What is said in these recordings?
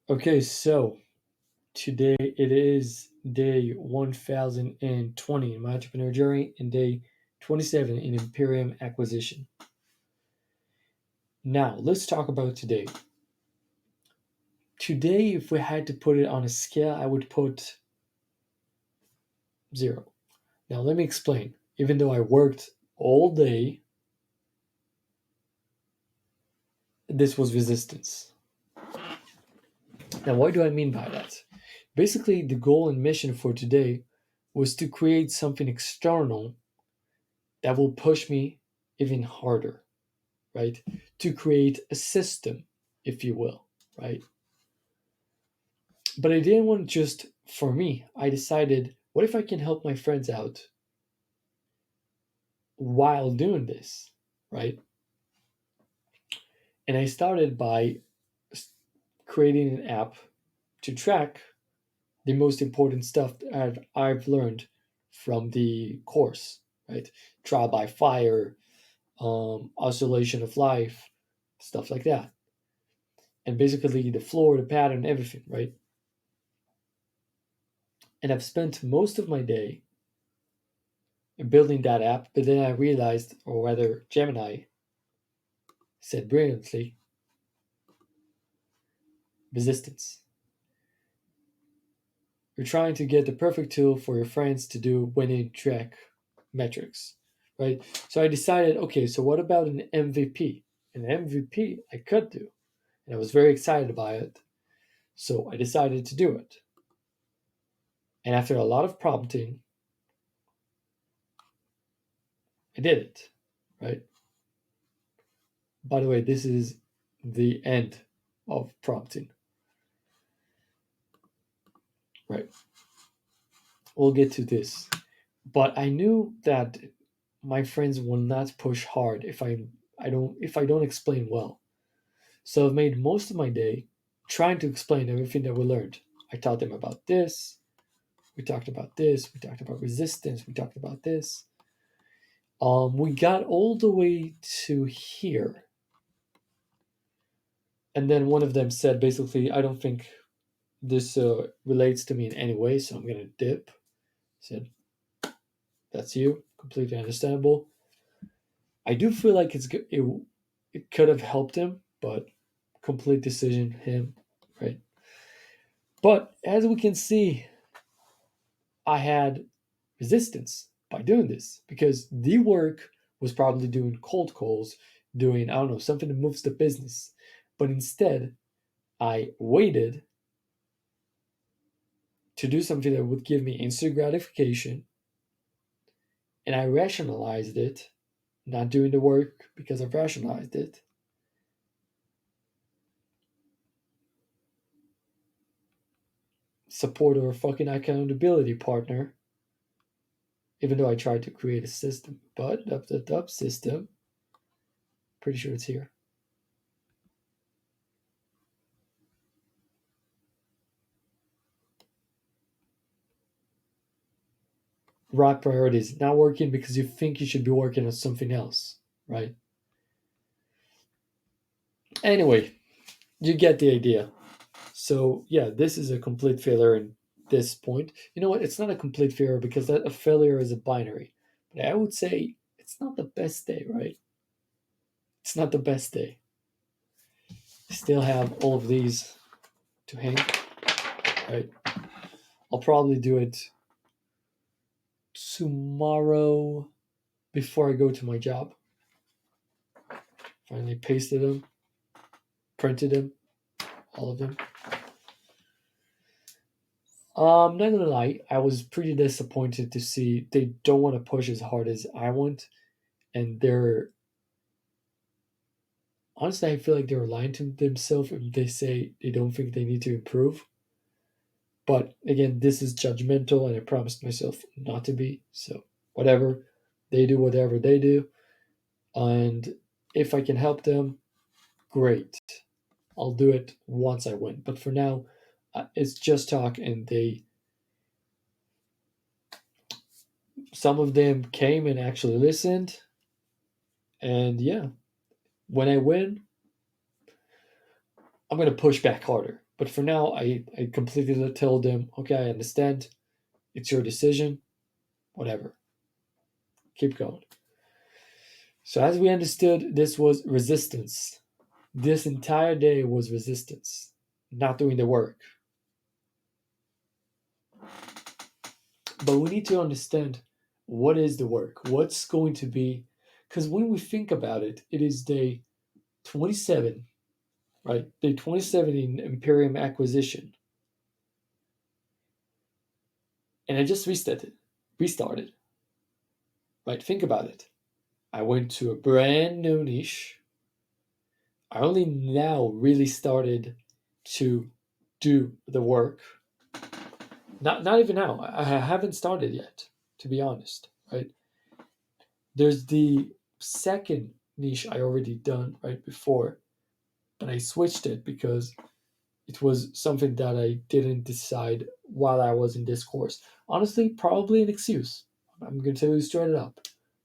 Okay, so today it is day 1020 in my entrepreneur journey and day 27 in Imperium acquisition. Now, let's talk about today. Today, if we had to put it on a scale, I would put 0. Now, let me explain. Even though I worked all day, this was resistance. Now, what do I mean by that? Basically, the goal and mission for today was to create something external that will push me even harder, right? To create a system, if you will, right? But I didn't want just for me. I decided, what if I can help my friends out while doing this, right? And I started by creating an app to track the most important stuff that I've learned from the course, right? Trial by fire, oscillation of life, stuff like that. And basically the floor, the pattern, everything, right? And I've spent most of my day building that app, but then I realized, or rather, Gemini said brilliantly, resistance. You're trying to get the perfect tool for your friends to do when they track metrics, right? So I decided, okay, so what about an MVP? An MVP I could do, and I was very excited about it. So I decided to do it. And after a lot of prompting, I did it, right? By the way, this is the end of prompting, right? We'll get to this. But I knew that my friends will not push hard if I don't explain well. So I've made most of my day trying to explain everything that we learned. I taught them about this, we talked about this, we talked about resistance, we talked about this. We got all the way to here. And then one of them said basically, I don't think this relates to me in any way, so I'm going to dip. Said, that's you, completely understandable. I do feel like it could have helped him, but complete decision him, right? But as we can see, I had resistance by doing this because the work was probably doing cold calls, doing, I don't know, something that moves the business. But instead, I waited to do something that would give me instant gratification and I rationalized it, not doing the work because I've rationalized it. Support or fucking accountability partner, even though I tried to create a system. But the system, pretty sure it's here. Right priorities, not working because you think you should be working on something else, right? Anyway, you get the idea. So yeah, this is a complete failure in this point. You know what? It's not a complete failure because a failure is a binary. But I would say it's not the best day, right? It's not the best day. Still have all of these to hang, right? I'll probably do it tomorrow before I go to my job. Finally pasted them, printed them, all of them. Not gonna lie, I was pretty disappointed to see they don't want to push as hard as I want, and they're honestly, I feel like they're lying to themselves if they say they don't think they need to improve. But again, this is judgmental, and I promised myself not to be. So whatever, they do whatever they do, and if I can help them, great. I'll do it once I win. But for now, it's just talk, and they some of them came and actually listened, and yeah, when I win, I'm gonna push back harder. But for now, I completely told them, okay, I understand. It's your decision. Whatever. Keep going. So, as we understood, this was resistance. This entire day was resistance, not doing the work. But we need to understand what is the work, what's going to be, because when we think about it, it is day 27, right? Day 27 in Imperium acquisition. And I just restarted, right? Think about it. I went to a brand new niche. I only now really started to do the work. Not even now. I haven't started yet, to be honest, right? There's the second niche I already done right before, but I switched it because it was something that I didn't decide while I was in this course. Honestly, probably an excuse. I'm going to tell you straight up.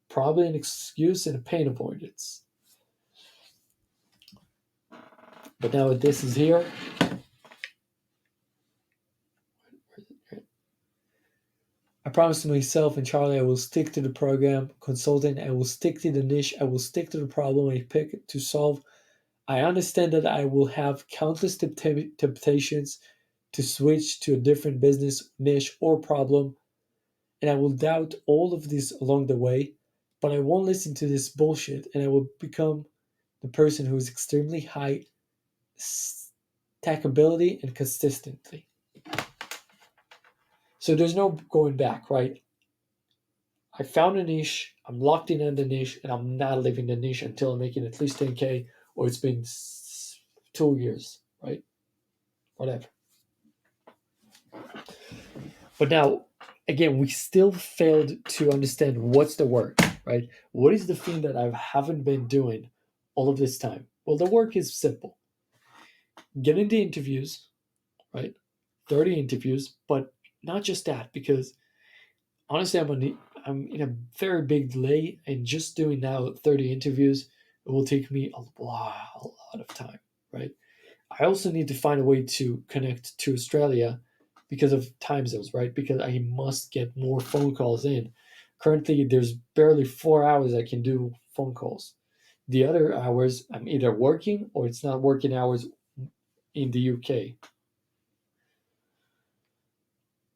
Probably an excuse and a pain avoidance. But now this is here. I promised myself and Charlie I will stick to the program, consultant, I will stick to the niche, I will stick to the problem I pick to solve. I understand that I will have countless temptations to switch to a different business, niche, or problem, and I will doubt all of this along the way, but I won't listen to this bullshit and I will become the person who is extremely high stackability and consistency. So there's no going back, right? I found a niche, I'm locked in the niche, and I'm not leaving the niche until I'm making at least 10K or it's been 2 years, right? Whatever. But now, again, we still failed to understand what's the work, right? What is the thing that I haven't been doing all of this time? Well, the work is simple. Getting the interviews, right? 30 interviews, but not just that, because honestly, I'm in a very big delay, and just doing now 30 interviews, it will take me a lot of time, right? I also need to find a way to connect to Australia because of time zones, right? Because I must get more phone calls in. Currently, there's barely 4 hours I can do phone calls. The other hours, I'm either working or it's not working hours in the UK,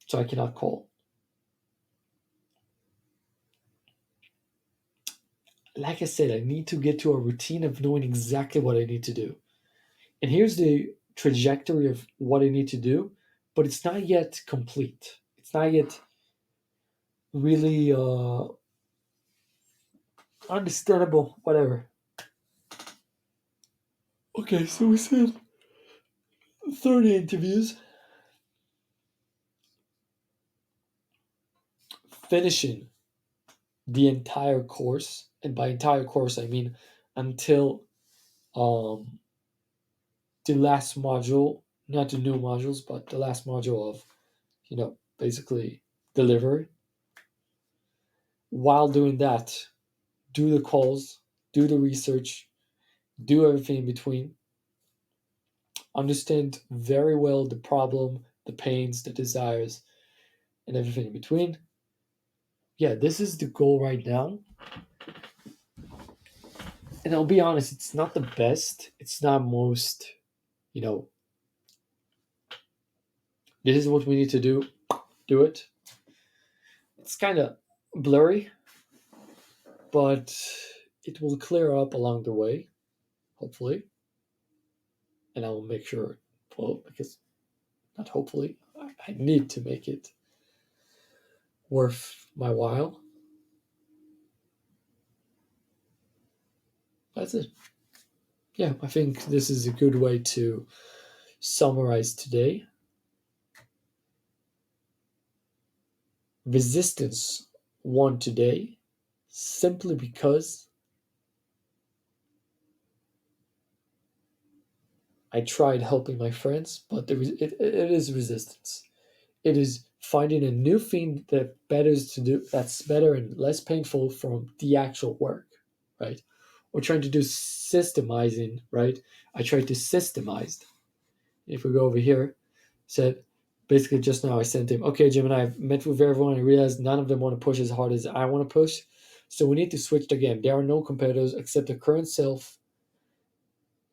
so I cannot call. Like I said, I need to get to a routine of knowing exactly what I need to do. And here's the trajectory of what I need to do, but it's not yet complete. It's not yet really understandable, whatever. Okay, so we said 30 interviews, finishing the entire course, and by entire course I mean until um, the last module, not the new modules, but the last module of, basically delivery. While doing that, do the calls, do the research, do everything in between, understand very well the problem, the pains, the desires, and everything in between. Yeah, this is the goal right now. And I'll be honest, it's not the best. It's not most, you know, this is what we need to do it. It's kind of blurry, but it will clear up along the way, hopefully. And I will make sure, well, because not hopefully, I need to make it worth my while. That's it. Yeah, I think this is a good way to summarize today. Resistance won today simply because I tried helping my friends, but it is resistance. It is finding a new thing that's better and less painful from the actual work, right? Or trying to do systemizing, right? I tried to systemize, if we go over here, said basically just now I sent him, okay, Gemini, I've met with everyone. I realized none of them want to push as hard as I want to push. So we need to switch the game. There are no competitors except the current self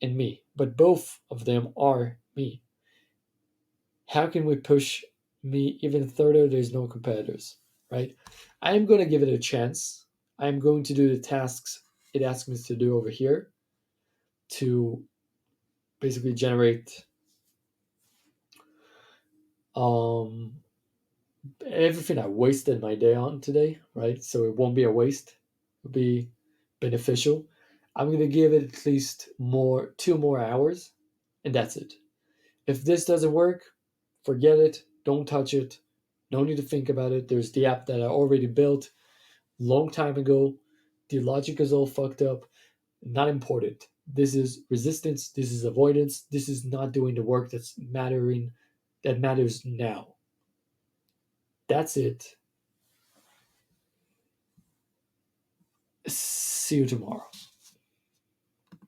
and me, but both of them are me. How can we push me even further? There's no competitors, right? I am going to give it a chance. I'm going to do the tasks it asks me to do over here to basically generate um, everything I wasted my day on today, right? So it won't be a waste. It'll be beneficial. I'm going to give it at least 2 more hours, and that's it. If this doesn't work, forget it. Don't touch it. No need to think about it. There's the app that I already built long time ago. The logic is all fucked up. Not important. This is resistance. This is avoidance. This is not doing the work that matters now. That's it. See you tomorrow.